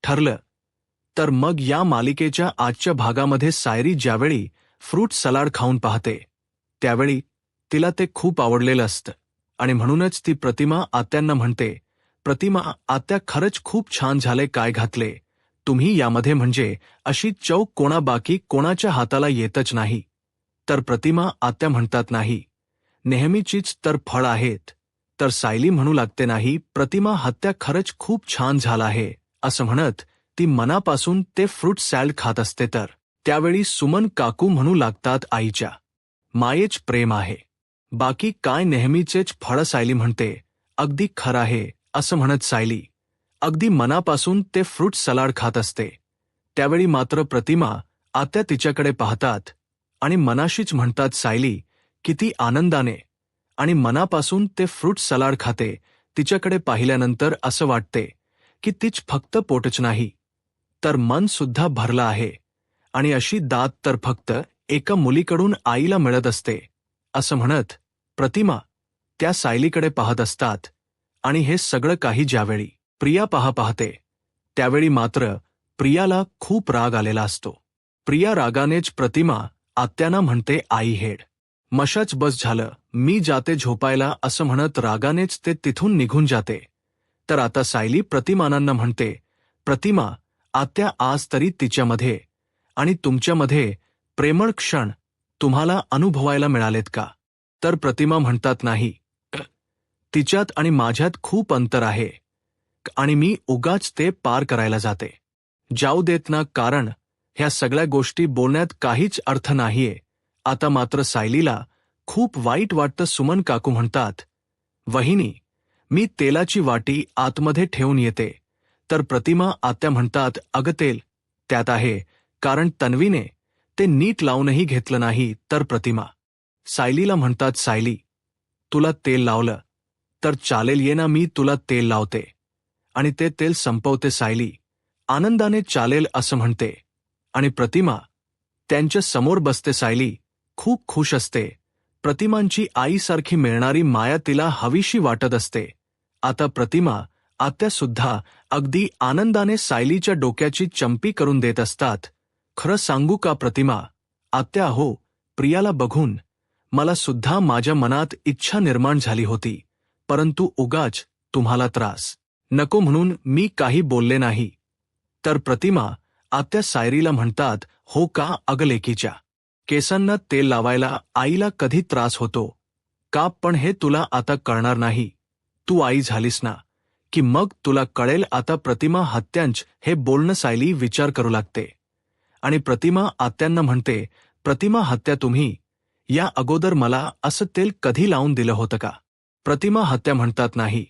ठरलं. तर मग या मालिकेच्या आजच्या भागामध्ये सायरी ज्यावेळी फ्रूट सलाड खाऊन पाहते त्यावेळी तिला ते खूप आवडलेलं असतं आणि म्हणूनच ती प्रतिमा आत्यांना म्हणते, प्रतिमा आत्या खरंच खूप छान झाले काय घातले तुम्ही यामध्ये, म्हणजे अशी चव बाकी कोणाच्या हाताला येतच नाही. तर प्रतिमा आत्या म्हणतात, नाही नेहमीचीच तर फळ आहेत. तर सायली म्हणू लागते, नाही प्रतिमा हत्या खरंच खूप छान झाला आहे असं म्हणत ती मनापासून ते फ्रूट सॅलड खात असते. तर त्यावेळी सुमन काकू म्हणू लागतात, आईच्या मायेच प्रेम आहे, बाकी काय नेहमीचेच फळ. सायली म्हणते, अगदी खरं आहे असं म्हणत सायली अगदी मनापासून ते फ्रूट सलाड खात असते. त्यावेळी मात्र प्रतिमा आत्या तिच्याकडे पाहतात आणि मनाशीच म्हणतात, सायली किती आनंदाने आणि मनापासून ते फ्रूट सलाड खाते. तिच्याकडे पाहिल्यानंतर असं वाटते की तीच फक्त पोटच नाही तर मन सुद्धा भरलं आहे आणि अशी दात तर फक्त एका मुलीकडून आईला मिळत असते असं म्हणत प्रतिमा त्या सायलीकडे पाहत असतात. आणि हे सगळं काही ज्यावेळी प्रिया पाहते त्यावेळी मात्र प्रियाला खूप राग आलेला असतो. प्रिया रागानेच प्रतिमा आत्यांना म्हणते, आई हेड मशाच बस झालं, मी जाते झोपायला असं म्हणत रागानेच ते तिथून निघून जाते. तर आता सायली प्रतिमानांना म्हणते, प्रतिमा आत्या आज तरी तिच्यामध्ये आणि तुमच्यामध्ये प्रेमळ क्षण तुम्हाला अनुभवायला मिळालेत का? तर प्रतिमा म्हणतात, नाही तिच्यात आणि माझ्यात खूप अंतर आहे आणि मी उगाच ते पार करायला जाऊ देत ना, कारण ह्या सगळ्या गोष्टी बोलण्यात काहीच अर्थ नाहीये. आता मात्र सायलीला खूप वाईट वाटतं. सुमन काकू म्हणतात, वहिनी मी तेलाची वाटी आतमध्ये ठेवून येते. तर प्रतिमा आत्या म्हणतात, अगं तेल त्यात आहे, कारण तन्वीने ते नीट लावूनही घेतलं नाही. तर प्रतिमा सायलीला म्हणतात, सायली तुला तेल लावलं तर चालेल, ये ना मी तुला तेल लावते आणि ते तेल संपवते. सायली आनंदाने चालेल असं म्हणते आणि प्रतिमा त्यांच्या समोर बसते. सायली खूप खुश असते. प्रतिमांची आईसारखी मिळणारी माया तिला हवीशी वाटत असते. आता प्रतिमा आत्या सुद्धा अगदी आनंदाने सायलीच्या डोक्याची चंपी करून देत असतात. खरं सांगू का प्रतिमा आत्या, हो प्रियाला बघून मला सुद्धा माझ्या मनात इच्छा निर्माण झाली होती, परंतु उगाच तुम्हाला त्रास नको म्हणून मी काही बोलले नाही. तर प्रतिमा आत्या सायरीला म्हणतात, हो का अगं लेकीच्या केसांना तेल लावायला आईला कधी त्रास होतो का? पण हे तुला आता कळणार नाही. तू आई झालीस ना की मग तुला कळेल. आता प्रतिमा हत्यांच हे बोलणं सायली विचार करू लागते आणि प्रतिमा आत्यांना म्हणते, प्रतिमा हत्या तुम्ही या अगोदर मला असं तेल कधी लावून दिलं होतं का? प्रतिमा हत्या म्हणतात, नाही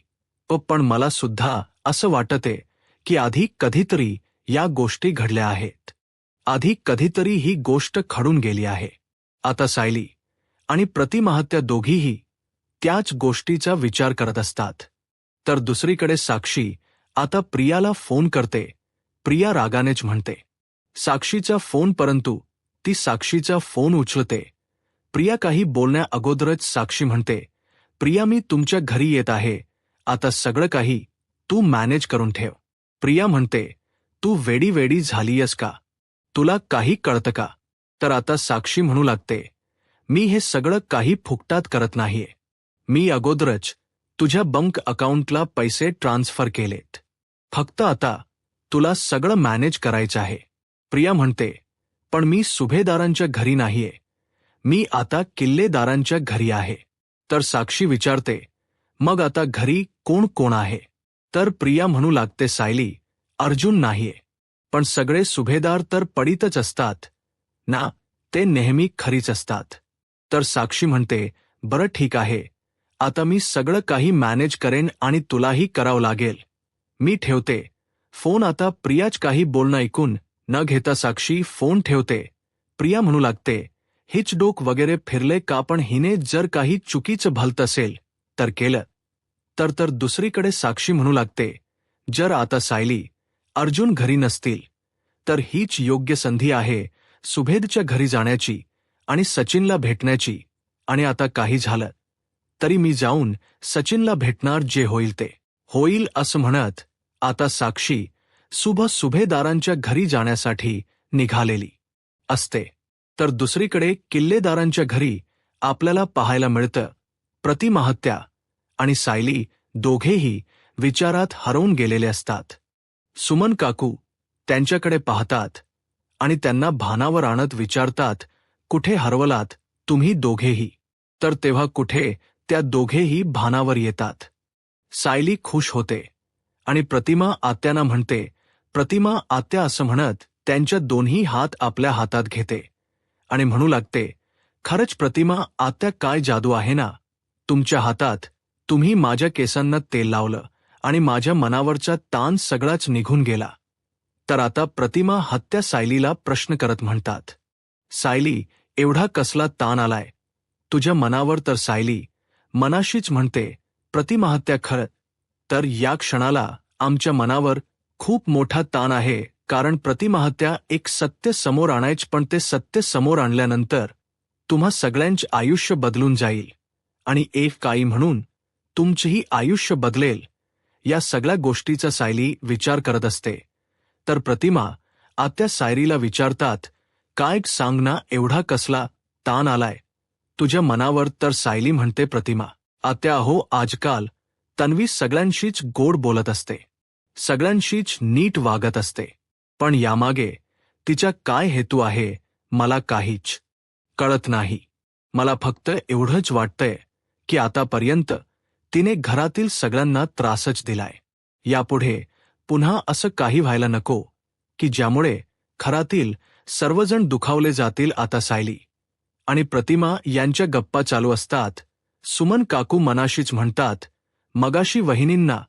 पण मला सुद्धा असं वाटते की आधी कधीतरी या गोष्टी घडल्या आहेत, आधी कधीतरी ही गोष्ट खडून गेली आहे. आता सायली आणि प्रतिमा हत्या दोघीही त्याच गोष्टीचा विचार करत असतात. तर दुसरीकडे साक्षी आता प्रियाला फोन करते. प्रिया रागानेच म्हणते साक्षीचा फोन, परंतु ती साक्षीचा फोन उचलते. प्रिया काही बोलण्या अगोदरच साक्षी म्हणते, प्रिया मी तुमच्या घरी येत आहे, आता सगळं काही तू मॅनेज करून ठेव. प्रिया म्हणते, तू वेडी झालीयस का? तुला काही कळतं का? तर आता साक्षी म्हणू लागते, मी हे सगळं काही फुकटात करत नाहीये, मी अगोदरच तुझ्या बँक अकाउंटला पैसे ट्रान्सफर केलेत, फक्त आता तुला सगळं मॅनेज करायचं आहे. प्रिया म्हणते, पण मी सुभेदारांच्या घरी नाहीये, मी आता किल्लेदारांच्या घरी आहे. तर साक्षी विचारते, मग आता घरी कोण कोण आहे? तर प्रिया म्हणू लागते, सायली अर्जुन नाहीये, पण सगळे सुभेदार तर पडीतच असतात ना, ते नेहमी खरीच असतात. तर साक्षी म्हणते, बरं ठीक आहे, आता मी सगळं काही मॅनेज करेन आणि तुलाही करावं लागेल, मी ठेवते फोन. आता प्रियाच काही बोलणं ऐकून न घेता साक्षी फोन ठेवते. प्रिया म्हणू लागते, हिच डोक वगैरे फिरले का? पण हिने जर काही चुकीचं भलत असेल तर केलं तर दुसरीकडे साक्षी म्हणू लागते, जर आता सायली अर्जुन घरी नसतील तर हीच योग्य संधी आहे सुभेदच्या घरी जाण्याची आणि सचिनला भेटण्याची. आणि आता काही झालं तरी मी जाऊन सचिनला भेटणार, जे होईल ते होईल असं म्हणत आता साक्षी सुभेदारांच्या घरी जाण्यासाठी निघालेली असते. तर दुसरीकडे किल्लेदारांच्या घरी आपल्याला पाहायला मिळतं प्रतिमाहत्या आणि सायली दोघेही विचारात हरवून गेलेले असतात. सुमन काकू त्यांच्याकडे पाहतात आणि त्यांना भानावर आणत विचारतात, कुठे हरवलात तुम्ही दोघेही? तर तेव्हा कुठे त्या दोघेही भानावर येतात. सायली खुश होते आणि प्रतिमा आत्यांना म्हणते, प्रतिमा आत्या असं म्हणत त्यांच्या दोन्ही हात आपल्या हातात घेते आणि म्हणू लागते, खरंच प्रतिमा आत्या काय जादू आहे ना तुमच्या हातात. तुम्ही माझ्या केसांना तेल लावलं आणि माझ्या मनावरचा ताण सगळाच निघून गेला. तर आता प्रतिमा हत्या सायलीला प्रश्न करत म्हणतात, सायली एवढा कसला ताण आलाय तुझ्या मनावर? तर सायली मनाशीच म्हणते, प्रतिमा हत्या खरं तर या क्षणाला आमच्या मनावर खूप मोठा ताण आहे, कारण प्रतिमाहत्या एक सत्य समोर आणायच, पण ते सत्य समोर आणल्यानंतर तुम्हा सगळ्यांचे आयुष्य बदलून जाईल आणि एक काही म्हणून तुमचेही आयुष्य बदलेल. या सगळ्या गोष्टीचा सायली विचार करत असते. तर प्रतिमा आत्या सायलीला विचारतात, काय सांग ना, एवढा कसला ताण आलाय तुझ्या मनावर? तर सायली म्हणते, प्रतिमा आत्या हो, आजकाल तन्वी सगळ्यांशीच गोड बोलत असते, सगळ्यांशीच नीट वागत असते, पण यामागे तिचा काय हेतू आहे मला काहीच कळत नाही. मला फक्त एवढंच वाटतंय की आतापर्यंत तिने घरातील सगळ्यांना त्रासच दिलाय. यापुढे पुन्हा असं काही व्हायला नको की ज्यामुळे घरातील सर्वजण दुखावले जातील. आता सायली आणि प्रतिमा यांच्या गप्पा चालू असतात. सुमन काकू मनाशीच म्हणतात, मगाशी वहिनींना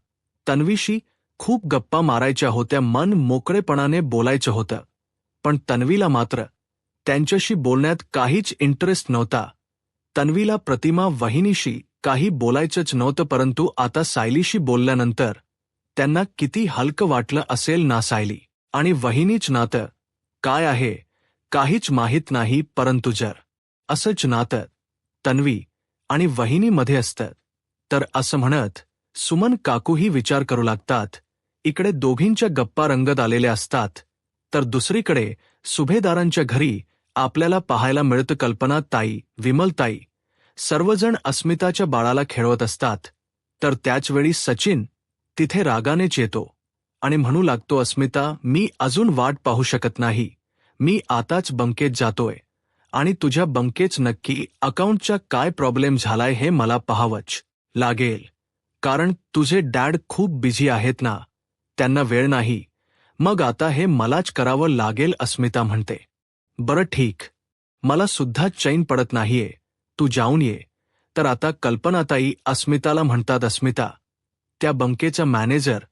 तन्वीशी खूप गप्पा मारायच्या होत्या, मन मोकळेपणाने बोलायचं होतं, पण तन्वीला मात्र त्यांच्याशी बोलण्यात काहीच इंटरेस्ट नव्हता. तन्वीला प्रतिमा वहिनीशी काही बोलायचंच नव्हतं, परंतु आता सायलीशी बोलल्यानंतर त्यांना किती हलकं वाटलं असेल ना. सायली आणि वहिनीच नातं काय आहे काहीच माहीत नाही, परंतु जर असंच नातं तन्वी आणि वहिनीमध्ये असतं तर असं म्हणत सुमन काकूही विचार करू लागतात. इकडे दोघींच्या गप्पा रंगत आलेल्या असतात, तर दुसरीकडे सुभेदारांच्या घरी आपल्याला पाहायला मिळतं कल्पनाताई, विमलताई सर्वजण अस्मिताच्या बाळाला खेळवत असतात. तर त्याचवेळी सचिन तिथे रागानेच येतो आणि म्हणू लागतो, अस्मिता मी अजून वाट पाहू शकत नाही, मी आताच बंकेत जातोय आणि तुझ्या बंकेच नक्की अकाउंटचा काय प्रॉब्लेम झालाय हे मला पाहावंच लागेल, कारण तुझे डॅड खूप बिझी आहेत ना, त्यांना वेळ नाही, मग आता हे मलाच करावं लागेल. अस्मिता म्हणते, बरं ठीक, मला सुद्धा चैन पडत नाहीये, तू जाऊन ये. तर आता कल्पनाताई अस्मिताला म्हणतात, अस्मिता त्या बंकेचा मॅनेजर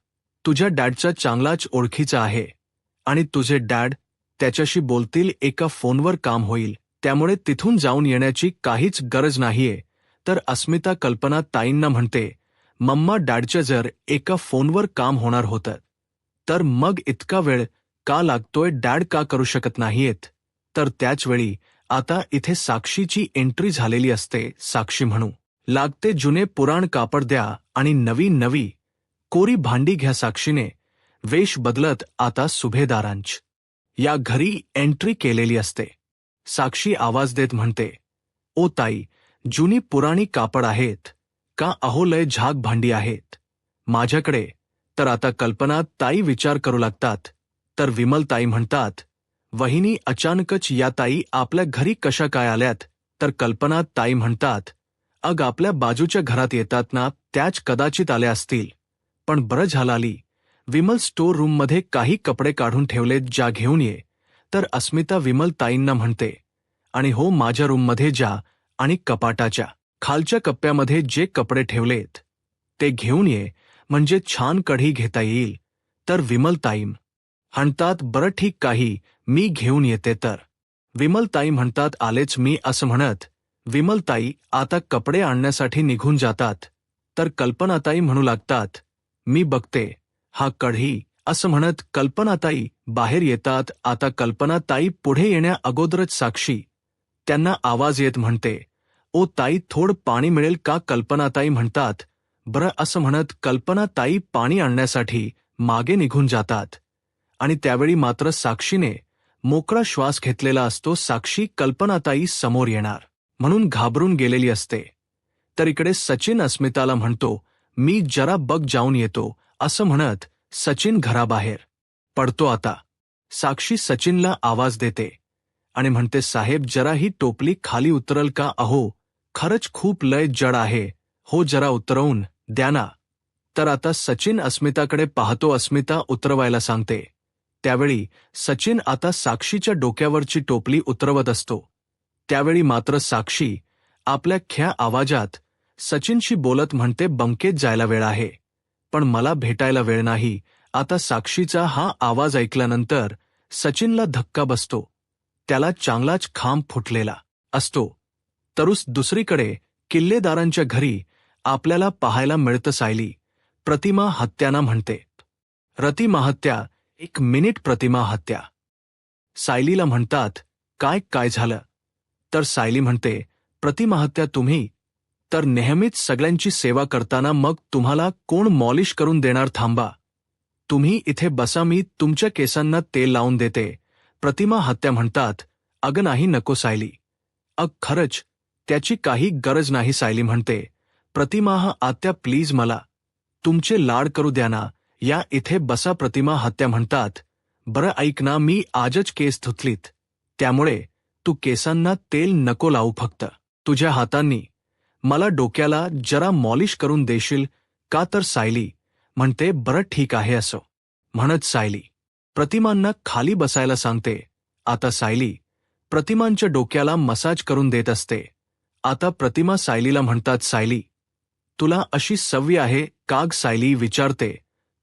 तुझ्या डॅडचा चांगलाच ओळखीचा आहे आणि तुझे डॅड त्याच्याशी बोलतील, एका फोनवर काम होईल, त्यामुळे तिथून जाऊन येण्याची काहीच गरज नाहीये. तर अस्मिता कल्पनाताईंना म्हणते, मम्मा डॅडच्या जर एका फोनवर काम होणार होतं तर मग इतका वेळ का लागतोय, डॅड का करू शकत नाहीयेत? तर त्याचवेळी आता इथे साक्षीची एंट्री झालेली असते. साक्षी म्हणू लागते, जुने पुराण कापड द्या आणि नवी कोरी भांडी घ्या. साक्षीने वेश बदलत आता सुभेदारांच या घरी एंट्री केलेली असते. साक्षी आवाज देत म्हणते, ओ ताई, जुनी पुराणी कापड आहेत का? अहो लय झाक भांडी आहेत माझ्याकडे. तर आता कल्पना ताई विचार करू लागतात. तर विमल ताई म्हणतात, वहिनी अचानकच या ताई आपल्या घरी कशा काय आल्यात? तर कल्पना ताई म्हणतात, अग आपल्या बाजूच्या घरात येतात ना, त्याच कदाचित आल्या असतील, पण बरं झालं आली. विमल स्टोर रूममध्ये काही कपडे काढून ठेवलेत, ज्या घेऊन ये. तर अस्मिता विमल ताईंना म्हणते, आणि हो माझ्या रूममध्ये जा आणि कपाटाच्या खालच्या कप्प्यामध्ये जे कपडे ठेवलेत ते घेऊन ये, म्हणजे छान कढी घेता येईल. तर विमल ताई म्हणतात, बरं ठीक, काही मी घेऊन येते. तर विमल ताई म्हणतात, आलेच मी. असं म्हणत विमल ताई आता कपडे आणण्यासाठी निघून जातात. तर कल्पनाताई म्हणू लागतात, मी बघते हा कढी. असं म्हणत कल्पनाताई बाहेर येतात. आता कल्पनाताई पुढे येण्या अगोदरच साक्षी त्यांना आवाज येत म्हणते, ओ ताई, थोडं पाणी मिळेल का? कल्पनाताई म्हणतात, बरं. असं म्हणत कल्पनाताई पाणी आणण्यासाठी मागे निघून जातात. आणि त्यावेळी मात्र साक्षीने मोकळा श्वास घेतलेला असतो. साक्षी कल्पनाताई समोर येणार म्हणून घाबरून गेलेली असते. तर इकडे सचिन अस्मिताला म्हणतो, मी जरा बघ जाऊन येतो असं म्हणत सचिन घराबाहेर पडतो. आता साक्षी सचिनला आवाज देते आणि म्हणते, साहेब जरा ही टोपली खाली उतरल का? अहो खरंच खूप लय जड आहे, हो जरा उतरवून द्या ना. तर आता सचिन अस्मिताकडे पाहतो. अस्मिता उतरवायला सांगते. त्यावेळी सचिन आता साक्षीच्या डोक्यावरची टोपली उतरवत असतो. त्यावेळी मात्र साक्षी आपल्या ख्या आवाजात सचिनशी बोलत म्हणते, बंकेत जायला वेळ आहे, पण मला भेटायला वेळ नाही. आता साक्षीचा हा आवाज ऐकल्यानंतर सचिनला धक्का बसतो. त्याला चांगलाच खांब फुटलेला असतो. तरुस दुसरीकडे किल्लेदारांच्या घरी आपल्याला पाहायला मिळतं सायली. प्रतिमा हत्याना म्हणते, रतिमा हत्या, एक मिनिट प्रतिमा हत्या. सायलीला म्हणतात, काय झालं? तर सायली म्हणते, प्रतिमा हत्या तुम्ही तर नेहमीच सगळ्यांची सेवा करताना मग तुम्हाला कोण मॉलिश करून देणार? थांबा, तुम्ही इथे बसा, मी तुमच्या केसांना तेल लावून देते. प्रतिमा हत्या म्हणतात, अगं नाही नको सायली, खरंच त्याची काही गरज नाही. सायली म्हणते, प्रतिमा आत्या प्लीज मला तुमचे लाड करू द्या ना, या इथे बसा. प्रतिमा हत्या म्हणतात, बरं ऐक ना, मी आजच केस धुतलीत, त्यामुळे तू केसांना तेल नको लावू, फक्त तुझ्या हातांनी मला डोक्याला जरा मॉलिश करून देशील का? तर सायली म्हणते, बरं ठीक आहे असो म्हणत सायली प्रतिमांना खाली बसायला सांगते. आता सायली प्रतिमांच्या डोक्याला मसाज करून देत असते. आता प्रतिमा सायलीला म्हणतात, सायली तुला अशी सवय आहे का? सायली विचारते,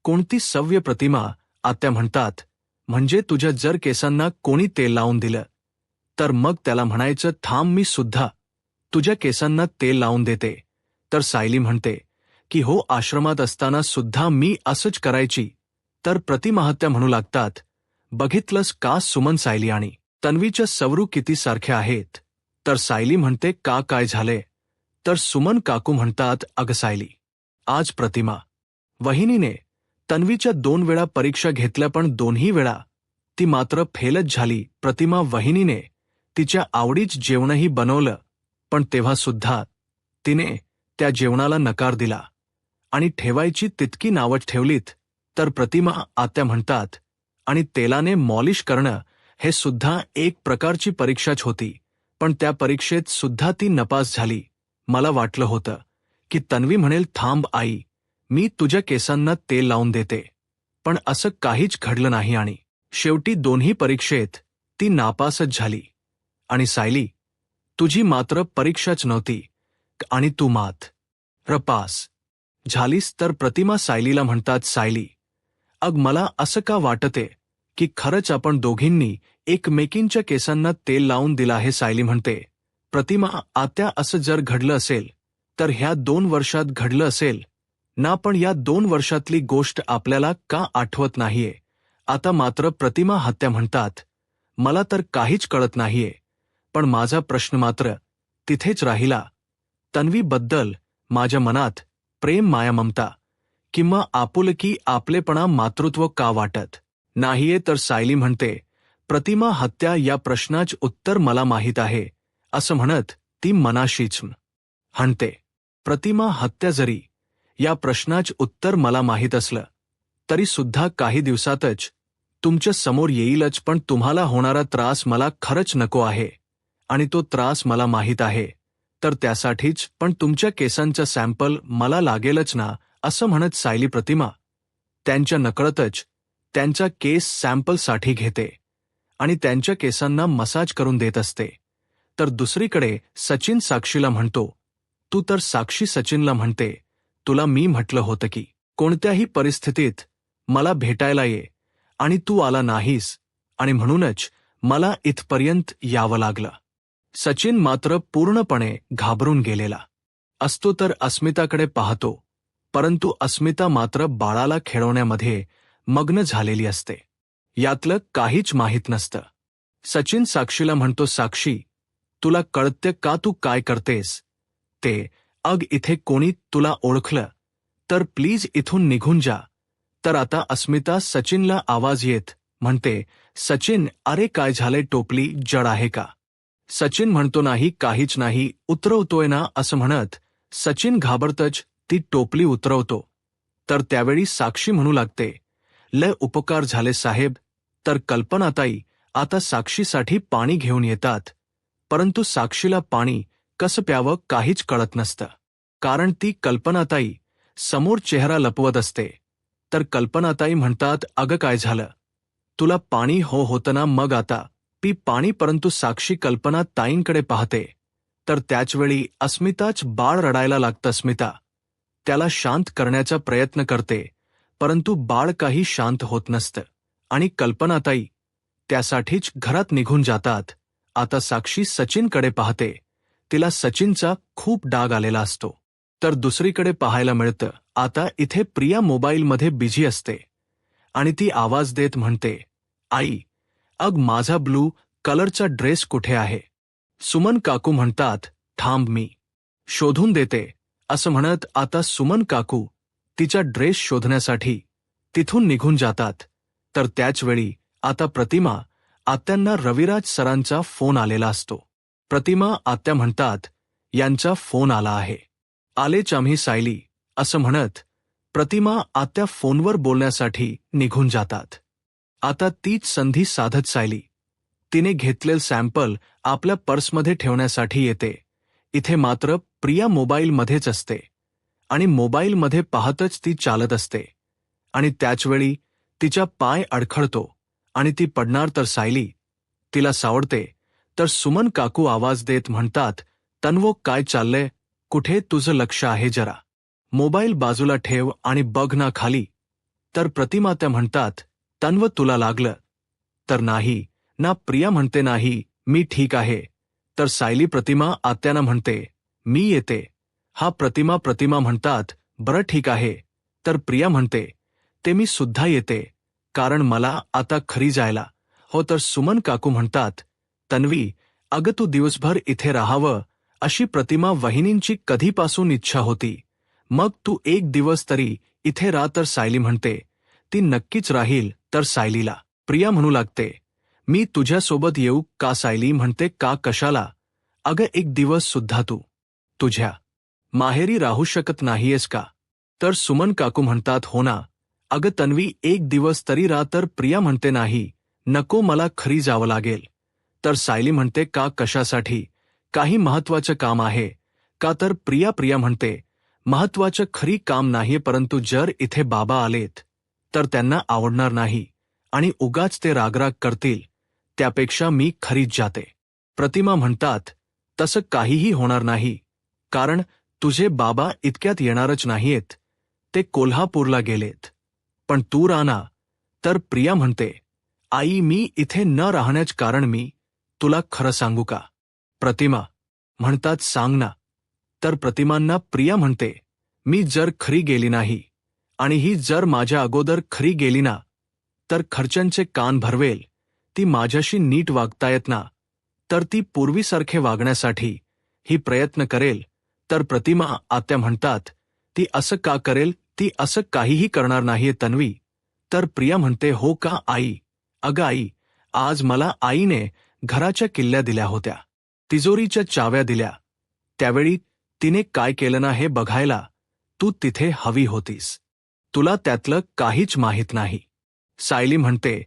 कोणती सवय? प्रतिमा आत्या म्हणतात, म्हणजे तुझ्या जर केसांना कोणी तेल लावून दिलं तर मग त्याला म्हणायचं, थांब मी सुद्धा तुझ्या केसांना तेल लावून देते. तर सायली म्हणते की हो, आश्रमात असताना सुद्धा मी असंच करायची. तर प्रतिमा हत्या म्हणू लागतात, बघितलंस का सुमन, सायली आणि तन्वीच्या सवरू किती सारख्या आहेत? तर सायली म्हणते, का काय झाले? तर सुमन काकू म्हणतात, अगं सायली, आज प्रतिमा वहिनीने तन्वीच्या 2 वेळा परीक्षा घेतल्या, पण दोन्ही वेळा ती मात्र फेलच झाली. प्रतिमा वहिनीने तिच्या आवडीच जेवणही बनवलं, पण तेव्हा सुद्धा तिने त्या जेवणाला नकार दिला आणि ठेवायची तितकी नावं ठेवलीत. तर प्रतिमा आत्या म्हणतात, आणि तेलाने मॉलिश करणं हे सुद्धा एक प्रकारची परीक्षाच होती, पण त्या परीक्षेत सुद्धा ती नपास झाली. मला वाटलं होतं की तन्वी म्हणेल, थांब आई, मी तुझ्या केसांना तेल लावून देते, पण असं काहीच घडलं नाही आणि शेवटी दोन्ही परीक्षेत ती नापासच झाली. आणि सायली, तुझी मात्र परीक्षाच नव्हती आणि तू मात्र पास झालीस. तर प्रतिमा सायलीला म्हणतात, सायली अग मला असं का वाटते की खरंच आपण दोघींनी एकमेकींच्या केसांना तेल लावून दिलं आहे? सायली म्हणते, प्रतिमा आत्या, असं जर घडलं असेल तर ह्या 2 वर्षात घडलं असेल ना, पण या 2 वर्षातली गोष्ट आपल्याला का आठवत नाहीये? आता मात्र प्रतिमा हत्या म्हणतात, मला तर काहीच कळत नाहीये, पण माझा प्रश्न मात्र तिथेच राहिला. तन्वीबद्दल माझ्या मनात प्रेम, माया, ममता किंवा आपुलकी, आपलेपणा, मातृत्व का वाटत नाहीये? तर सायली म्हणते, प्रतिमा हत्या, या प्रश्नाचं उत्तर मला माहीत आहे असं म्हणत ती मनाशीच म्हणते. प्रतिमा हत्या, जरी या प्रश्नाचं उत्तर मला माहीत असलं तरी सुद्धा काही दिवसातच तुमच्या समोर येईलच, पण तुम्हाला होणारा त्रास मला खरंच नको आहे आणि तो त्रास मला माहीत आहे. तर त्यासाठीच पण तुमच्या केसांचा सॅम्पल मला लागेलच ना, असं म्हणत सायली प्रतिमा त्यांच्या नकळतच त्यांचा केस सॅम्पलसाठी घेते आणि त्यांच्या केसांना मसाज करून देत असते. तर दुसरीकडे सचिन साक्षीला म्हणतो, तू तर साक्षी सचिनला म्हणते, तुला मी म्हटलं होतं की कोणत्याही परिस्थितीत मला भेटायला ये आणि तू आला नाहीस आणि म्हणूनच मला इथपर्यंत यावं लागलं. सचिन मात्र पूर्णपणे घाबरून गेलेला असतो. तर अस्मिताकडे पाहतो, परंतु अस्मिता मात्र बाळाला खेळवण्यामध्ये मग्न झालेली असते. यातलं काहीच माहीत नसतं. सचिन साक्षीला म्हणतो, साक्षी तुला कळतं का तू काय करतेस ते? अग इथे कोणी तुला ओळखलं तर प्लीज इथून निघून जा. तर आता अस्मिता सचिनला आवाज येत म्हणते, सचिन, अरे काय झाले, टोपली जड आहे का? सचिन म्हणतो, नाही, काहीच नाही, उतरवतोय ना, असं म्हणत सचिन घाबरतच ती टोपली उतरवतो. तर त्यावेळी साक्षी म्हणू लागते, लय उपकार झाले साहेब. तर कल्पनाताई आता साक्षीसाठी पाणी घेऊन येतात. परंतु साक्षीला पाणी कसं प्यावं काहीच कळत नसतं. कारण ती कल्पनाताई समोर चेहरा लपवत असते. तर कल्पनाताई म्हणतात, अगं काय झालं? तुला पाणी होतं ना, मग आता पी पाणी. परंतु साक्षी कल्पनाताईंकडे पाहते. तर त्याचवेळी अस्मिताच बाळ रडायला लागतं. अस्मिता त्याला शांत करण्याचा प्रयत्न करते, परंतु बाळ काही शांत होत नसतं आणि कल्पनाताई त्यासाठीच घरात निघून जातात. आता साक्षी सचिनकडे पाहते. तिला सचिनचा खूप डाग आलेला असतो. तर दुसरीकडे पाहायला मिळतं, आता इथे प्रिया मोबाईलमध्ये बिझी असते आणि ती आवाज देत म्हणते, आई, अग माझा ब्लू कलरचा ड्रेस कुठे आहे? सुमन काकू म्हणतात, थांब, मी शोधून देते, असं म्हणत आता सुमन काकू तिचा ड्रेस शोधण्यासाठी तिथून निघून जातात. तर त्याचवेळी आता प्रतिमा आत्यांना रविराज सरांचा फोन आलेला असतो. प्रतिमा आत्या म्हणतात, यांचा फोन आला आहे. आलेच आम्ही सायली, असं म्हणत प्रतिमा आत्या फोनवर बोलण्यासाठी निघून जातात. आता तीच संधी साधत सायली तिने घेतलेलं सॅम्पल आपल्या पर्समध्ये ठेवण्यासाठी येते. इथे मात्र प्रिया मोबाईलमध्येच असते आणि मोबाईलमध्ये पाहतच ती चालत असते आणि त्याचवेळी तिचा पाय अडखळतो आणि ती पडणार. तर सायली तिला सावरते. तर सुमन काकू आवाज देत म्हणतात, तन्वो, काय चाललंय? कुठे तुझं लक्ष आहे? जरा मोबाईल बाजूला ठेव आणि बघ ना खाली. तर प्रतिमा त्या म्हणतात, तन्व, तुला लागलं तर? नाही ना. प्रिया म्हणते, नाही, मी ठीक आहे. तर सायली प्रतिमा आत्यांना म्हणते, मी येते. हा प्रतिमा म्हणतात, बरं ठीक आहे. तर प्रिया म्हणते, ते मी सुद्धा येते, कारण मला आता खरी जायला हो. तर सुमन काकू म्हणतात, तन्वी, अगं तू दिवसभर इथे राहावं अशी प्रतिमा वहिनींची कधीपासून इच्छा होती. मग तू एक दिवस तरी इथे राह. तर सायली म्हणते, ती नक्कीच राहील. तर सायलीला प्रिया म्हणू लागते, मी तुझ्यासोबत येऊ का? सायली म्हणते, का, कशाला? अगं एक दिवस सुद्धा तू तुझ्या माहेरी राहू शकत नाहीयेस का? तर सुमन काकू म्हणतात, हो ना अगं तन्वी, एक दिवस तरी राह. तर प्रिया म्हणते, नाही, नको, मला खरी जावं लागेल. तर सायली म्हणते, का, कशासाठी? काही महत्वाचं काम आहे का? तर प्रिया म्हणते, महत्वाचं खरी काम नाहीये, परंतु जर इथे बाबा आलेत तर त्यांना आवडणार नाही आणि उगाच ते रागराग करतील, त्यापेक्षा मी खरीच जाते. प्रतिमा म्हणतात, तसं काहीही होणार नाही, कारण तुझे बाबा इतक्यात येणारच नाहीयेत, ते कोल्हापूरला गेलेत. पण तू राह ना. तर प्रिया म्हणते, आई, मी इथे न राहण्याचं कारण मी तुला खरं सांगू का? प्रतिमा म्हणतात, सांग ना. तर प्रतिमांना प्रिया म्हणते, मी जर खरी गेली नाही आणि ही जर माझ्या अगोदर खरी गेली ना, तर खर्चांचे कान भरवेल. ती माझ्याशी नीट वागतायत ना, तर ती पूर्वीसारखे वागण्यासाठी ही प्रयत्न करेल. तर प्रतिमा आत्या म्हणतात, ती असं का करेल? ती असं काहीही करणार नाहीये तन्वी. तर प्रिया म्हणते, हो का आई? अगं आई, आज मला आईने घराच्या किल्ल्या दिल्या होत्या, तिजोरीच्या चाव्या दिल्या. त्यावेळी तिने काय केलं ना हे बघायला तू तिथे हवी होतीस. तुला त्यातलं काहीच माहीत नाही. सायली म्हणते,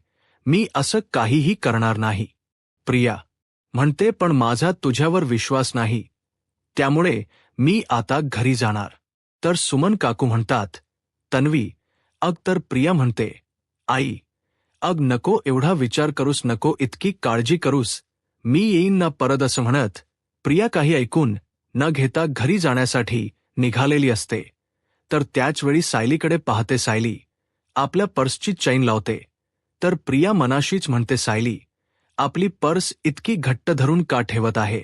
मी असं काहीही करणार नाही. प्रिया म्हणते, पण माझा तुझ्यावर विश्वास नाही, त्यामुळे मी आता घरी जाणार. तर सुमन काकू म्हणतात, तन्वी, अग. तर प्रिया म्हणते, आई, अग नको एवढा विचार करूस, नको इतकी काळजी करूस, मी येईन ना परत. असं म्हणत प्रिया काही ऐकून न घेता घरी जाण्यासाठी निघालेली असते. तर त्याचवेळी सायलीकडे पाहते. सायली आपल्या पर्सची चैन लावते. तर प्रिया मनाशीच म्हणते, सायली, आपली पर्स इतकी घट्ट धरून का ठेवत आहे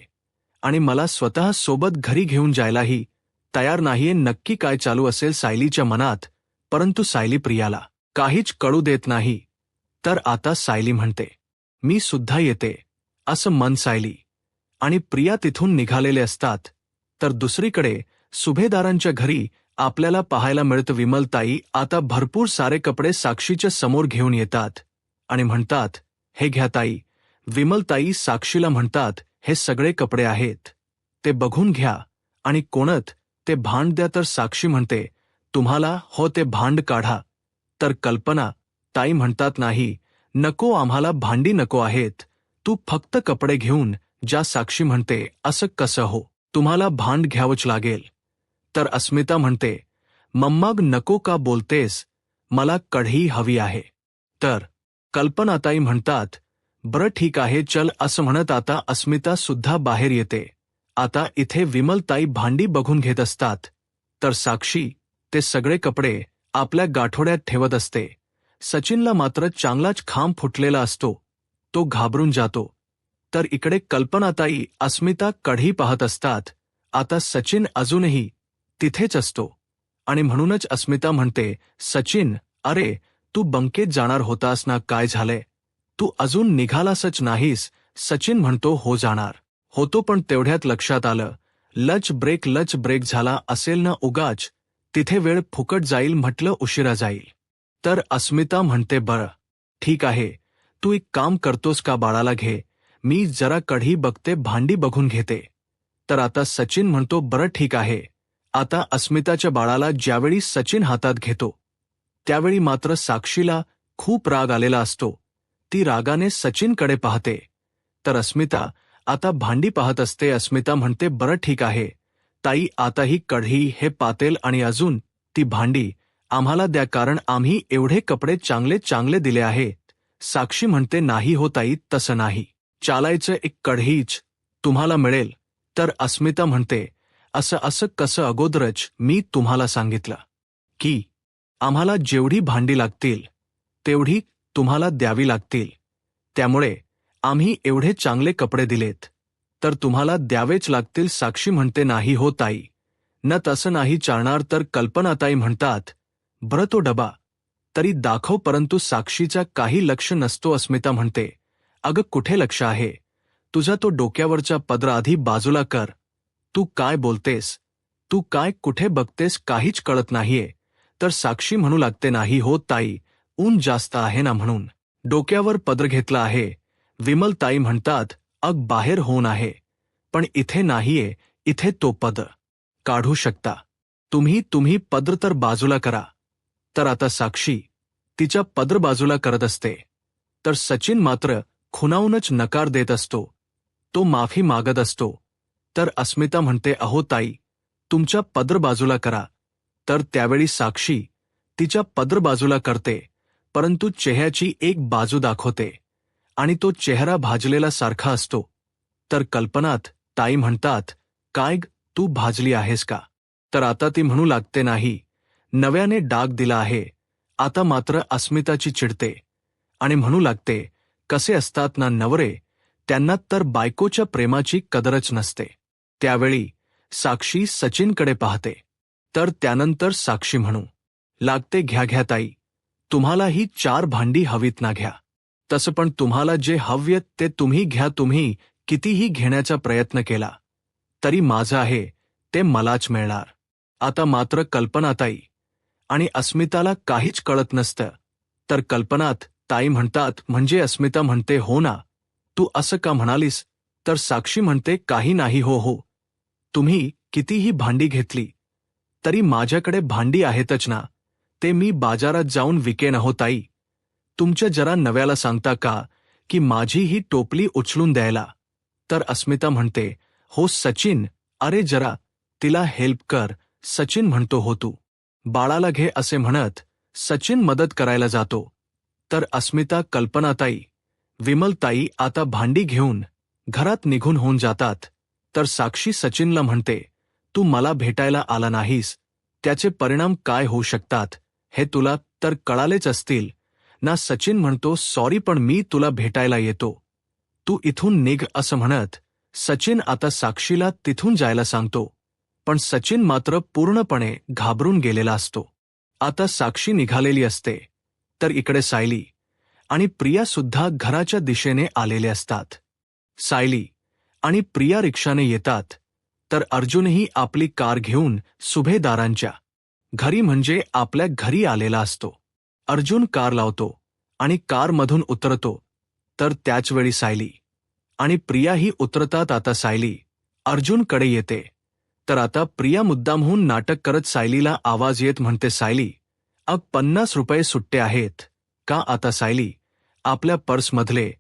आणि मला स्वतः सोबत घरी घेऊन जायलाही तयार नाहीये? नक्की काय चालू असेल सायलीच्या मनात? परंतु सायली प्रियाला काहीच कळू देत नाही. तर आता सायली म्हणते, मी सुद्धा येते, असं मन सायली आणि प्रिया तिथून निघालेले असतात. तर दुसरीकडे सुभेदारांच्या घरी आपल्याला पाहायला मिळतं, विमलताई आता भरपूर सारे कपडे साक्षीच्या समोर घेऊन येतात आणि म्हणतात, हे घ्या ताई. विमलताई साक्षीला म्हणतात, हे सगळे कपडे आहेत, ते बघून घ्या आणि कोणत ते भांड द्या. तर साक्षी म्हणते, तुम्हाला हो ते भांड काढा. तर कल्पना ताई म्हणतात, नाही नको, आम्हाला भांडी नको आहेत, तू फक्त कपडे घेऊन ज्या. साक्षी म्हणते, असं कसं हो, तुम्हाला भांड घ्यावंच लागेल. तर अस्मिता म्हणते, मम्मग नको का बोलतेस, मला कढई हवी आहे. तर कल्पनाताई म्हणतात, बरं ठीक आहे चल. असं म्हणत आता अस्मिता सुद्धा बाहेर येते. आता इथे विमलताई भांडी बघून घेत असतात, तर साक्षी ते सगळे कपडे आपल्या गाठोड्यात ठेवत असते. सचिनला मात्र चांगलाच खांब फुटलेला असतो, तो घाबरून जातो. तर इकडे कल्पनाताई अस्मिता कढई पाहत असतात. आता सचिन अजूनही तिथेच असतो आणि म्हणूनच अस्मिता म्हणते, सचिन, अरे तू बंकेत जाणार होतास ना, काय झालंय, तू अजून निघालासच नाहीस. सचिन म्हणतो, हो जाणार होतो, पण तेवढ्यात लक्षात आलं, लंच ब्रेक झाला असेल ना, उगाच तिथे वेळ फुकट जाईल, म्हटलं उशिरा जाईल. तर अस्मिता म्हणते, बरं ठीक आहे, तू एक काम करतोस का, बाळाला घे, मी जरा कढई बघते, भांडी बघून घेते. तर आता सचिन म्हणतो, बरं ठीक आहे. आता अस्मिताच्या बाळाला ज्यावेळी सचिन हातात घेतो त्यावेळी मात्र साक्षीला खूप राग आलेला असतो. ती रागाने सचिनकडे पाहते. तर अस्मिता आता भांडी पाहत असते. अस्मिता म्हणते, बरं ठीक आहे ताई, आता ही कढई, हे पातेल आणि अजून ती भांडी आम्हाला द्या, कारण आम्ही एवढे कपडे चांगले चांगले दिले आहेत. साक्षी म्हणते, नाही हो ताई, तसं नाही चालायचं, एक कढईच तुम्हाला मिळेल. तर अस्मिता म्हणते, असं असं कसं, अगोदरच मी तुम्हाला सांगितलं की आम्हाला जेवढी भांडी लागतील तेवढी तुम्हाला द्यावी लागतील, त्यामुळे आम्ही एवढे चांगले कपडे दिलेत तर तुम्हाला द्यावेच लागतील. साक्षी म्हणते, नाही हो ताई, न तसं नाही चालणार. तर कल्पनाताई म्हणतात, बरं तो डबा तरी दाखव. परंतु साक्षीचा काही लक्ष नसतो. अस्मिता म्हणते, अगं कुठे लक्ष आहे तुझा, तो डोक्यावरचा पदर आधी बाजूला कर. तू काय बोलतेस, तू काय कुठे बघतेस, काहीच कळत नाहीये. तर साक्षी म्हणू लागते, नाही हो ताई, ऊन जास्त आहे ना म्हणून डोक्यावर पदर घेतला आहे. विमलताई म्हणतात, अग बाहेर होऊन आहे, पण इथे नाहीये, इथे तो पदर काढू शकता तुम्ही पदर तर बाजूला करा. तर आता साक्षी तिच्या पदर बाजूला करत असते. तर सचिन मात्र खुणावूनच नकार देत असतो, तो माफी मागत असतो. तर अस्मिता म्हणते, अहो ताई, तुमच्या पदर बाजूला करा. तर त्यावेळी साक्षी तिच्या पदर बाजूला करते, परंतु चेहऱ्याची एक बाजू दाखवते आणि तो चेहरा भाजलेला सारखा असतो. तर कल्पनात ताई म्हणतात, काय तू भाजली आहेस का? तर आता ती म्हणू लागते, नाही, नव्याने डाग दिला आहे. आता मात्र अस्मिताची चिडते आणि म्हणू लागते, कसे असतात ना नवरे, त्यांना तर बायकोच्या प्रेमाची कदरच नसते. त्यावेळी साक्षी सचिनकडे पाहते. तर त्यानंतर साक्षी म्हणू लागते, घ्या घ्या ताई, तुम्हाला ही 4 भांडी हवीत ना, घ्या. तसं पण तुम्हाला जे हव्य ते तुम्ही घ्या. तुम्ही कितीही घेण्याचा प्रयत्न केला तरी माझं आहे ते मलाच मिळणार. आता मात्र कल्पनाताई आणि अस्मिताला काहीच कळत नसतं. तर कल्पनात ताई म्हणतात, म्हणजे अस्मिता म्हणते, हो ना, तू असं का म्हणालीस? तर साक्षी म्हणते, काही नाही, हो हो, तुम्ही कितीही भांडी घेतली तरी माझ्याकडे भांडी आहेतच ना, ते मी बाजारात जाऊन विकेन. हो ताई, तुमच्या जरा नव्याला सांगता का की माझी ही टोपली उचलून द्यायला? तर अस्मिता म्हणते, हो सचिन, अरे जरा तिला हेल्प कर. सचिन म्हणतो, हो तू बाळाला घे. असे म्हणत सचिन मदत करायला जातो. तर अस्मिता, कल्पनाताई, विमलताई आता भांडी घेऊन घरात निघून होऊन जातात. तर साक्षी सचिनला म्हणते, तू मला भेटायला आला नाहीस, त्याचे परिणाम काय होऊ शकतात हे तुला तर कळालेच असतील ना. सचिन म्हणतो, सॉरी, पण मी तुला भेटायला येतो, तू इथून निघ. असं म्हणत सचिन आता साक्षीला तिथून जायला सांगतो, पण सचिन मात्र पूर्णपणे घाबरून गेलेला असतो. आता साक्षी निघालेली असते. तर इकडे सायली आणि प्रिया सुद्धा घराच्या दिशेने आलेले असतात. सायली आणि प्रिया रिक्षाने येतात. तर अर्जुनही आपली कार घेऊन सुभेदारांच्या घरी म्हणजे आपल्या घरी आलेला असतो. अर्जुन कार लावतो आणि कारमधून उतरतो, तर त्याचवेळी सायली आणि प्रियाही उतरतात. आता सायली अर्जुनकडे येते, तर आता प्रिया मुद्दामहून नाटक करत सायलीला आवाज येत म्हणते, सायली, 50 रुपये सुट्टे आहेत का? आता सायली आपल्या पर्समधले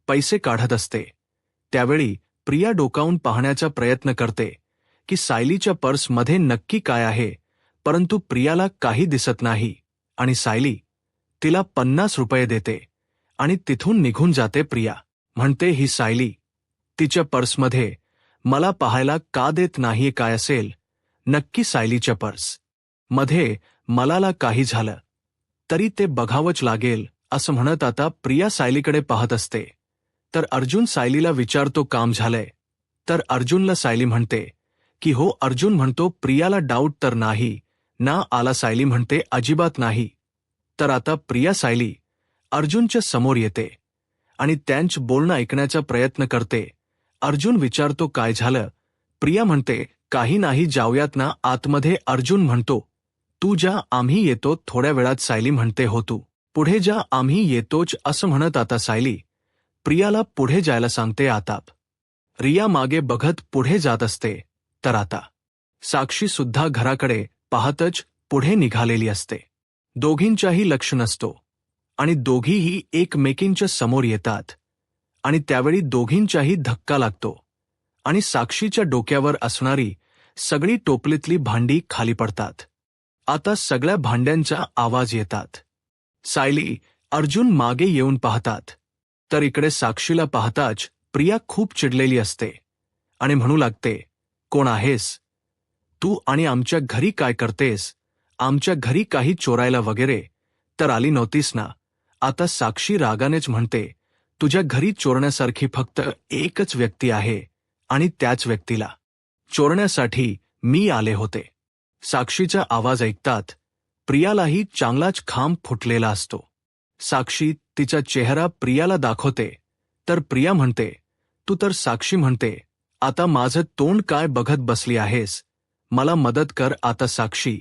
पैसे काढत असते. त्यावेळी प्रिया डोकावून पाहण्याचा प्रयत्न करते की सायलीच्या पर्समध्ये नक्की काय आहे, परंतु प्रियाला काही दिसत नाही आणि सायली तिला 50 रुपये देते आणि तिथून निघून जाते. प्रिया म्हणते, ही सायली तिच्या पर्समध्ये मला पाहायला का देत नाहीये? काय असेल नक्की सायलीच्या पर्स मध्ये? मलाला काही झालं तरी ते बघावंच लागेल असं म्हणत आता प्रिया सायलीकडे पाहत असते. तर अर्जुन सायलीला विचारतो, काम झालंय? तर अर्जुनला सायली म्हणते की हो. अर्जुन म्हणतो, प्रियाला डाऊट तर नाही ना आला? सायली म्हणते, अजिबात नाही. तर आता प्रिया सायली अर्जुनच्या समोर येते आणि त्यांचं बोलणं ऐकण्याचा प्रयत्न करते. अर्जुन विचारतो, काय झालं? प्रिया म्हणते, काही नाही, जाऊयात ना आतमध्ये? अर्जुन म्हणतो, तू जा, आम्ही येतो थोड्या वेळात. सायली म्हणते, हो तू पुढे जा, आम्ही येतोच असं म्हणत आता सायली प्रियाला पुढे जायला सांगते. आता रिया मागे बघत पुढे जात असते. तर आता साक्षी सुद्धा घराकडे पाहतच पुढे निघालेली असते. दोघींच्याही लक्ष नसतो आणि दोघीही एकमेकींच्या समोर येतात आणि त्यावेळी दोघींच्याही धक्का लागतो आणि साक्षीच्या डोक्यावर असणारी सगळी टोपलीतली भांडी खाली पडतात. आता सगळ्या भांड्यांचा आवाज येतात. सायली अर्जुन मागे येऊन पाहतात, तर इकडे साक्षीला पाहताच प्रिया खूप चिडलेली असते आणि म्हणू लागते, कोण आहेस तू आणि आमच्या घरी काय करतेस? आमच्या घरी काही चोरायला वगैरे तर आली नव्हतीस ना? आता साक्षी रागानेच म्हणते, तुझ्या घरी चोरण्यासारखी फक्त एकच व्यक्ती आहे आणि त्याच व्यक्तीला चोरण्यासाठी मी आले होते. साक्षीचा आवाज ऐकतात प्रियालाही चांगलाच खांब फुटलेला असतो. साक्षी तिचा चेहरा प्रियाला दाखवते, तर प्रिया म्हणते, तू तर साक्षी म्हणते, आता माझं तोंड काय बघत बसली आहेस? मला मदत कर आता. साक्षी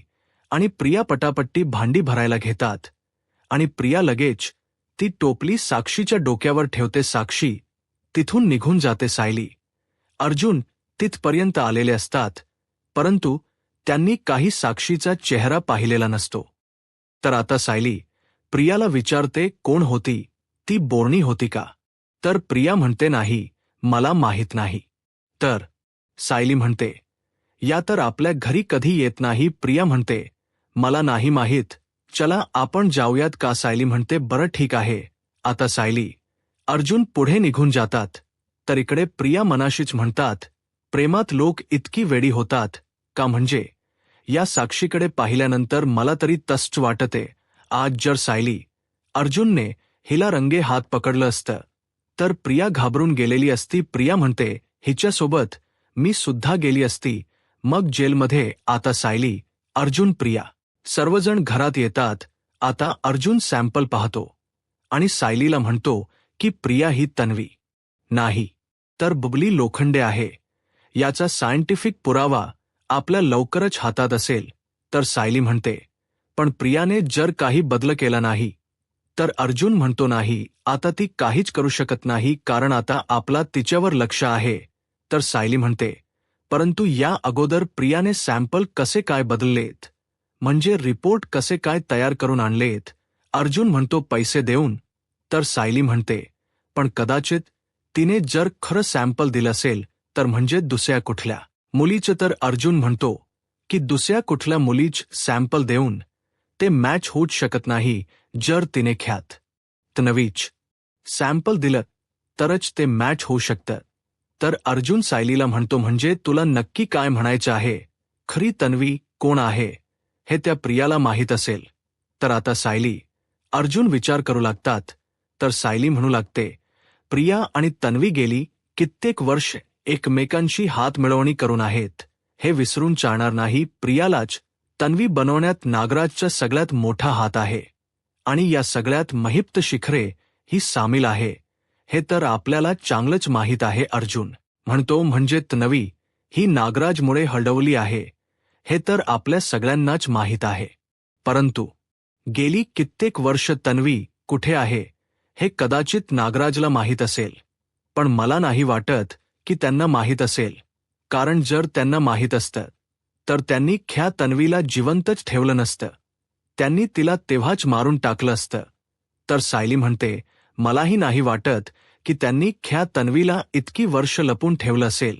आणि प्रिया पटापट्टी भांडी भरायला घेतात आणि प्रिया लगेच ती टोपली साक्षीच्या डोक्यावर ठेवते. साक्षी तिथून निघून जाते. सायली अर्जुन तिथपर्यंत आलेले असतात, परंतु त्यांनी काही साक्षीचा चेहरा पाहिलेला नसतो. तर आता सायली प्रियाला विचारते, कोण होती ती? बोरणी होती का? तर प्रिया म्हणते, नाही, मला माहीत नाही. तर सायली म्हणते, या तर आपल्या घरी कधी येत नाही. प्रिया म्हणते, मला नाही माहीत, चला आपण जाऊयात का? सायली म्हणते, बरं ठीक आहे. आता सायली अर्जुन पुढे निघून जातात, तर इकडे प्रिया मनाशीच म्हणतात, प्रेमात लोक इतकी वेडी होतात का? म्हणजे या साक्षीकडे पाहिल्यानंतर मला तरी तसंच वाटते. आज जर सायली अर्जुनने हिला रंगे हात पकडलं असतं तर प्रिया घाबरून गेलेली असती. प्रिया म्हणते, हिच्यासोबत मी सुद्धा गेली असती, मग जेलमध्ये. आता सायली अर्जुन प्रिया सर्वजण घरात येतात. आता अर्जुन सॅम्पल पाहतो आणि सायलीला म्हणतो की प्रिया ही तन्वी नाही, तर बुबली लोखंडे आहे. याचा सायंटिफिक पुरावा आपल्या लवकरच हातात असेल. तर सायली म्हणते, पण प्रियाने जर काही बदल केला नाही? तर अर्जुन म्हणतो, नाही, आता ती काहीच करू शकत नाही, कारण आता आपला तिच्यावर लक्ष आहे. तर सायली म्हणते, परंतु या अगोदर प्रियाने सॅम्पल कसे काय बदललेत? म्हणजे रिपोर्ट कसे काय तयार करून आणलेत? अर्जुन म्हणतो, पैसे देऊन. तर सायली म्हणते, पण कदाचित तिने जर खरं सॅम्पल दिलं असेल तर म्हणजे दुसऱ्या कुठल्या मुलीचं? तर अर्जुन म्हणतो की दुसऱ्या कुठल्या मुलीच सॅम्पल देऊन ते मॅच होऊच शकत नाही. जर तिने ख्यात तन्वीच सॅम्पल दिलं तरच ते मॅच होऊ शकतं. तर अर्जुन सायलीला म्हणतो, म्हणजे तुला नक्की काय म्हणायचं आहे? खरी तन्वी कोण आहे हे त्या प्रियाला माहीत असेल. तर आता सायली अर्जुन विचार करू लागतात. तर सायली म्हणू लागते, प्रिया आणि तन्वी गेली कित्येक वर्ष एकमेकांशी हात मिळवणी करून आहेत, हे विसरून चालणार नाही. प्रियालाच तन्वी बनवण्यात नागराजचा सगळ्यात मोठा हात आहे आणि या सगळ्यात महिप्त शिखरे ही सामील आहे, हे तर आपल्याला चांगलंच माहीत आहे. अर्जुन म्हणतो, म्हणजे तन्वी ही नागराजमुळे हलवली आहे, हे तर आपल्या सगळ्यांनाच माहीत आहे. परंतु गेली कित्येक वर्ष तन्वी कुठे आहे हे कदाचित नागराजला माहीत असेल, पण मला नाही वाटत की त्यांना माहीत असेल, कारण जर त्यांना माहीत असतं तर त्यांनी ख्या तन्वीला जिवंतच ठेवलं नसतं, त्यांनी तिला तेव्हाच मारून टाकलं असतं. तर सायली म्हणते, मलाही नाही वाटत की त्यांनी ख्या तन्वीला इतकी वर्ष लपून ठेवलं असेल,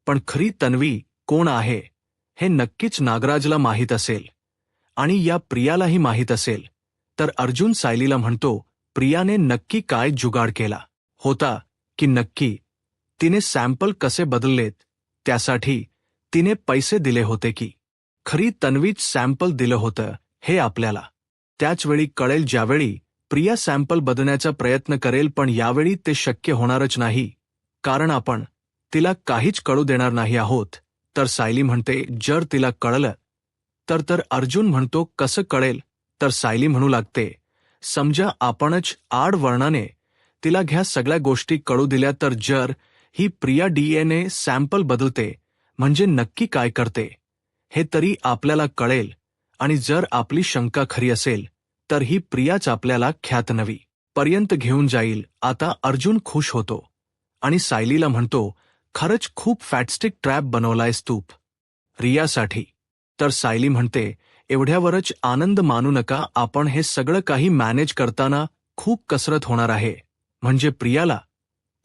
पण खरी तन्वी कोण आहे हे नक्कीच नागराजला माहीत असेल आणि या प्रियालाही माहीत असेल. तर अर्जुन सायलीला म्हणतो, प्रियाने नक्की काय जुगाड केला होता की नक्की तिने सॅम्पल कसे बदललेत, त्यासाठी तिने पैसे दिले होते की खरी तन्वीच सॅम्पल दिलं होतं हे आपल्याला त्याचवेळी कळेल ज्यावेळी प्रिया सॅम्पल बदलण्याचा प्रयत्न करेल, पण यावेळी ते शक्य होणारच नाही, कारण आपण तिला काहीच कळू देणार नाही आहोत. तर सायली म्हणते, जर तिला कळलं तर अर्जुन म्हणतो, कसं कळेल? तर सायली म्हणू लागते, समजा आपणच आडवळणाने तिला ह्या सगळ्या गोष्टी कळू दिल्या, तर जर ही प्रिया DNA सॅम्पल बदलते म्हणजे नक्की काय करते हे तरी आपल्याला कळेल, आणि जर आपली शंका खरी असेल तर ही प्रियाच आपल्याला ख्यातनवी पर्यंत घेऊन जाईल. आता अर्जुन खुश होतो आणि सायलीला म्हणतो, खरंच खूप फॅटस्टिक ट्रॅप बनवलायस तू रियासाठी. तर सायली म्हणते, एवढ्यावरच आनंद मानू नका, आपण हे सगळं काही मॅनेज करताना खूप कसरत होणार आहे. म्हणजे प्रियाला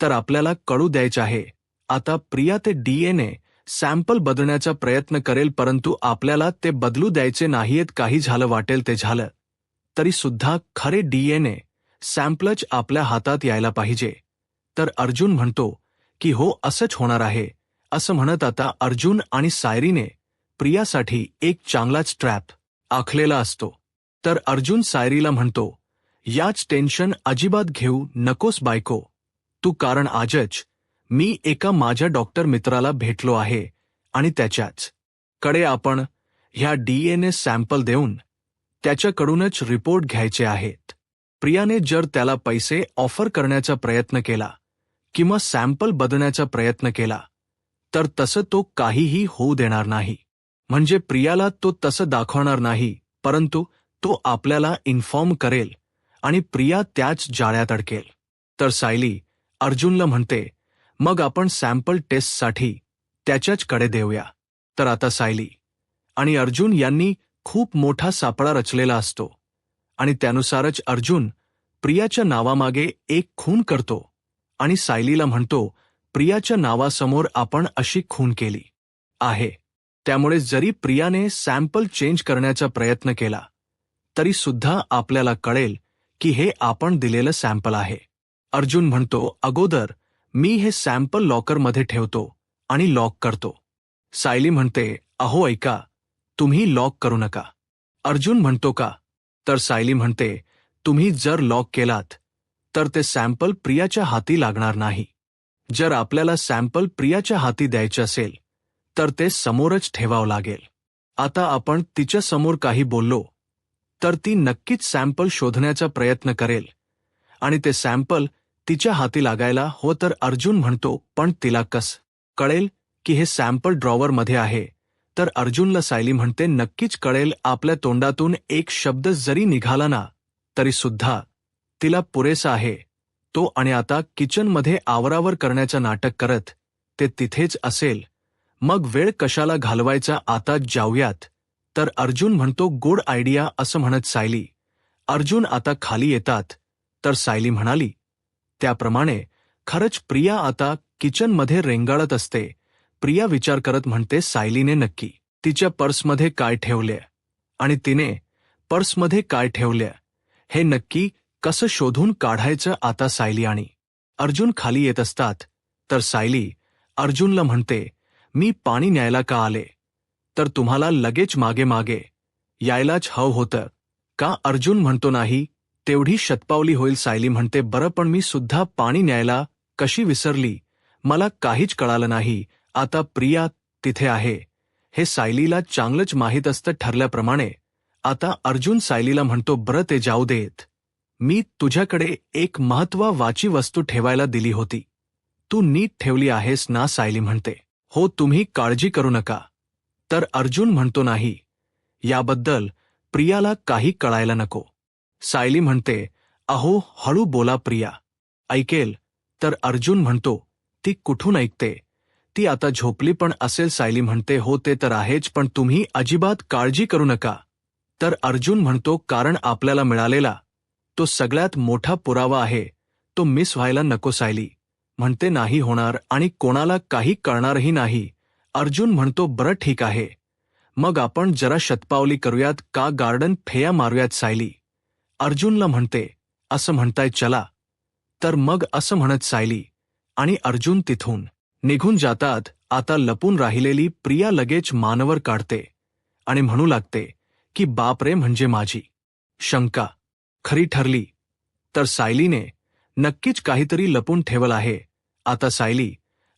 तर आपल्याला कळू द्यायचं आहे. आता प्रिया ते DNA सॅम्पल बदलण्याचा प्रयत्न करेल, परंतु आपल्याला ते बदलू द्यायचे नाहीयेत. काही झालं वाटेल ते झालं तरी सुद्धा खरे DNA सॅम्पलच आपल्या हातात यायला पाहिजे. तर अर्जुन म्हणतो की हो, असंच होणार आहे. असं म्हणत आता अर्जुन आणि सायरीने प्रियासाठी एक चांगलाच ट्रॅप आखलेला असतो. तर अर्जुन सायरीला म्हणतो, याच टेन्शन अजिबात घेऊ नकोस बायको तू, कारण आजच मी एका माझ्या डॉक्टर मित्राला भेटलो आहे आणि त्याच्याच कडे आपण ह्या DNA सॅम्पल देऊन त्याच्याकडूनच रिपोर्ट घ्यायचे आहेत. प्रियाने जर त्याला पैसे ऑफर करण्याचा प्रयत्न केला किंवा सॅम्पल बदलण्याचा प्रयत्न केला तर तसं तो काहीही होऊ देणार नाही. म्हणजे प्रियाला तो तसं दाखवणार नाही, परंतु तो आपल्याला इन्फॉर्म करेल आणि प्रिया त्याच जाळ्यात अडकेल. तर सायली अर्जुनला म्हणते, मग आपण सॅम्पल टेस्टसाठी त्याच्याच कडे देऊया. तर आता सायली आणि अर्जुन यांनी खूप मोठा सापळा रचलेला असतो आणि त्यानुसारच अर्जुन प्रियाच्या नावामागे एक खून करतो आणि सायलीला म्हणतो, प्रियाच्या नावासमोर आपण अशी खून केली आहे, त्यामुळे जरी प्रियाने सॅम्पल चेंज करण्याचा प्रयत्न केला तरी सुद्धा आपल्याला कळेल की हे आपण दिलेलं सॅम्पल आहे. अर्जुन म्हणतो, अगोदर मी हे सॅम्पल लॉकरमध्ये ठेवतो आणि लॉक करतो. सायली म्हणते, अहो ऐका, तुम्ही लॉक करू नका. अर्जुन म्हणतो, का? तर सायली म्हणते, तुम्ही जर लॉक केलात तर ते सॅम्पल प्रियाच्या हाती लागणार नाही. जर आपल्याला सॅम्पल प्रियाच्या हाती द्यायचे असेल तर ते समोरच ठेवावं लागेल. आता आपण तिच्या समोर काही बोललो तर ती नक्कीच सॅम्पल शोधण्याचा प्रयत्न करेल आणि ते सॅम्पल तिच्या हाती लागायला हो. तर अर्जुन म्हणतो, पण तिला कसं कळेल की हे सॅम्पल ड्रॉवरमध्ये आहे? तर अर्जुनला सायली म्हणते, नक्कीच कळेल. आपल्या तोंडातून एक शब्द जरी निघाला ना तरी सुद्धा तिला पुरेसा आहे तो. आणि आता किचनमध्ये आवरावर करण्याचं नाटक करत ते तिथेच असेल, मग वेळ कशाला घालवायचा, आता जाऊयात. तर अर्जुन म्हणतो, गुड आयडिया असं म्हणत सायली अर्जुन आता खाली येतात. तर सायली म्हणाली त्याप्रमाणे खरंच प्रिया आता किचनमध्ये रेंगाळत असते. प्रिया विचार करत म्हणते, सायलीने नक्की तिच्या पर्समध्ये काय ठेवले आणि तिने पर्समध्ये काय ठेवले हे नक्की कसं शोधून काढायचं. आता सायली आणि अर्जुन खाली येत असतात. तर सायली अर्जुनला म्हणते, मी पाणी न्यायला का आले? तर तुम्हाला लगेच मागे मागे यायलाच हवं होतं का? अर्जुन म्हणतो, नाही, तेवढी शतपावली होईल. सायली म्हणते, बरं, पण मी सुद्धा पाणी न्यायला कशी विसरली, मला काहीच कळालं नाही. आता प्रिया तिथे आहे हे सायलीला चांगलंच माहीत असतं ठरल्याप्रमाणे. आता अर्जुन सायलीला म्हणतो, बरं ते जाऊ देत, मी तुझ्याकडे एक महत्त्वाची वस्तू ठेवायला दिली होती, तू नीट ठेवली आहेस ना? सायली म्हणते, हो, तुम्ही काळजी करू नका. तर अर्जुन म्हणतो, नाही, याबद्दल प्रियाला काही कळायला नको. सायली म्हणते, अहो हळू बोला प्रिया, ऐकेल. तर अर्जुन म्हणतो, ती कुठून ऐकते, ती आता झोपली पण असेल. सायली म्हणते, हो ते तर आहेच, पण तुम्ही अजिबात काळजी करू नका. तर अर्जुन म्हणतो, कारण आपल्याला मिळालेला तो सगळ्यात मोठा पुरावा आहे, तो मिस व्हायला नको. सायली म्हणते, नाही होणार आणि कोणाला काही कळणारही नाही. अर्जुन म्हणतो, बरं ठीक आहे, मग आपण जरा शतपावली करूयात का, गार्डन फेया मारूयात. सायली अर्जुनला म्हणते, असं म्हणताय चला. तर मग असं म्हणत सायली आणि अर्जुन तिथून निघून जातात. आता लपून राहिलेली प्रिया लगेच मानवर काढते आणि म्हणू लागते की बापरे, म्हणजे माझी शंका खरी ठरली. तर सायलीने नक्कीच काहीतरी लपून ठेवलं आहे. आता सायली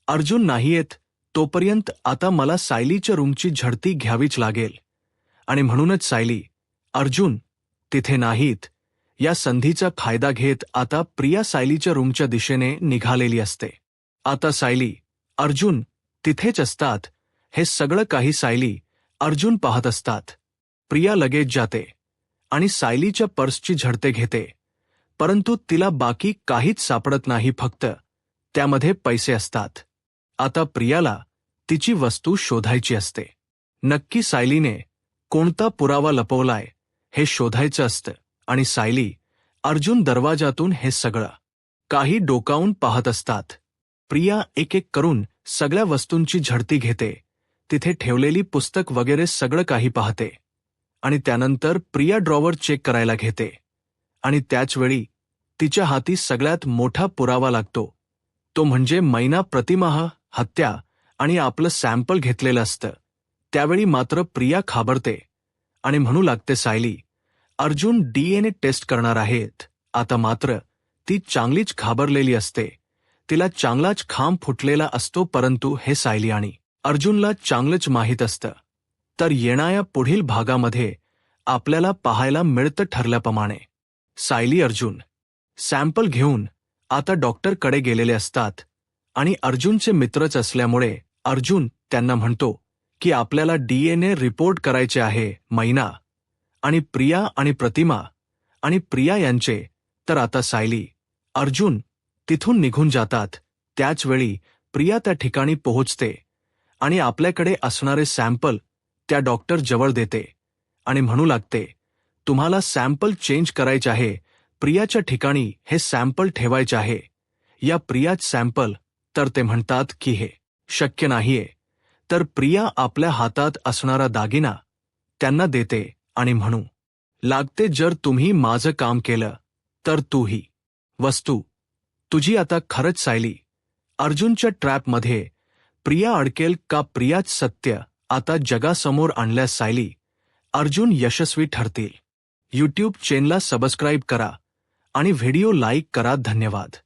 अर्जुन नाही येत तोपर्यंत आता मला सायलीच्या रूमची झडती घ्यावीच लागेल. आणि म्हणूनच सायली अर्जुन तिथे नाहीत या संधीचा फायदा घेत आता प्रिया सायलीच्या रूमच्या दिशेने निघालेली असते. आता सायली अर्जुन तिथेच असतात. हे सगळं काही सायली अर्जुन पाहत असतात. प्रिया लगेच जाते आणि सायलीच्या पर्सची झडते घेते, परंतु तिला बाकी काहीच सापडत नाही, फक्त त्यामध्ये पैसे असतात. आता प्रियाला तिची वस्तू शोधायची असते. नक्की सायलीने कोणता पुरावा लपवलाय हे शोधायचं असतं. आणि सायली अर्जुन दरवाजातून हे सगळं काही डोकावून पाहत असतात. प्रिया एक एक करून सगळ्या वस्तूंची झडती घेते, तिथे ठेवलेली पुस्तक वगैरे सगळं काही पाहते आणि त्यानंतर प्रिया ड्रॉवर चेक करायला घेते. आणि त्याचवेळी तिच्या हाती सगळ्यात मोठा पुरावा लागतो, तो म्हणजे मैना प्रतिमाह हत्या आणि आपलं सॅम्पल घेतलेलं असतं. त्यावेळी मात्र प्रिया घाबरते आणि म्हणू लागते, सायली अर्जुन DNA टेस्ट करणार आहेत. आता मात्र ती चांगलीच घाबरलेली असते, तिला चांगलाच खांब फुटलेला असतो, परंतु हे सायली आणि अर्जुनला चांगलंच माहीत असतं. तर येणाऱ्या पुढील भागामध्ये आपल्याला पाहायला मिळतं ठरल्याप्रमाणे सायली अर्जुन सॅम्पल घेऊन आता डॉक्टरकडे गेलेले असतात आणि अर्जुनचे मित्रच असल्यामुळे अर्जुन त्यांना म्हणतो की आपल्याला DNA रिपोर्ट करायचे आहे. मैना आणि प्रिया आणि प्रतिमा आणि प्रिया यांचे. तर आता सायली अर्जुन तिथून निघून जातात. त्याचवेळी प्रिया त्या ठिकाणी पोहोचते आणि आपल्याकडे असणारे सॅम्पल त्या डॉक्टर जवळ देते आणि म्हणू लागते, तुम्हाला सॅम्पल चेंज करायचे आहे, प्रियाच्या ठिकाणी हे सॅम्पल ठेवायचे आहे. या प्रियाच सॅम्पल. तर ते म्हणतात की हे शक्य नाहीये. तर प्रिया आपल्या हातात असणारा दागिना त्यांना देते आणि म्हणू लागते, जर तुम्ही माझं काम केलं तर तूही वस्तू तुझी. आता खरंच सायली अर्जुनच्या ट्रॅपमध्ये प्रिया अडकेल का, प्रियाच सत्य आता जगासमोर आणल्यास सायली अर्जुन यशस्वी ठरतील. यूट्यूब चॅनलला सबस्क्राईब करा आणि व्हिडिओ लाईक करा. धन्यवाद.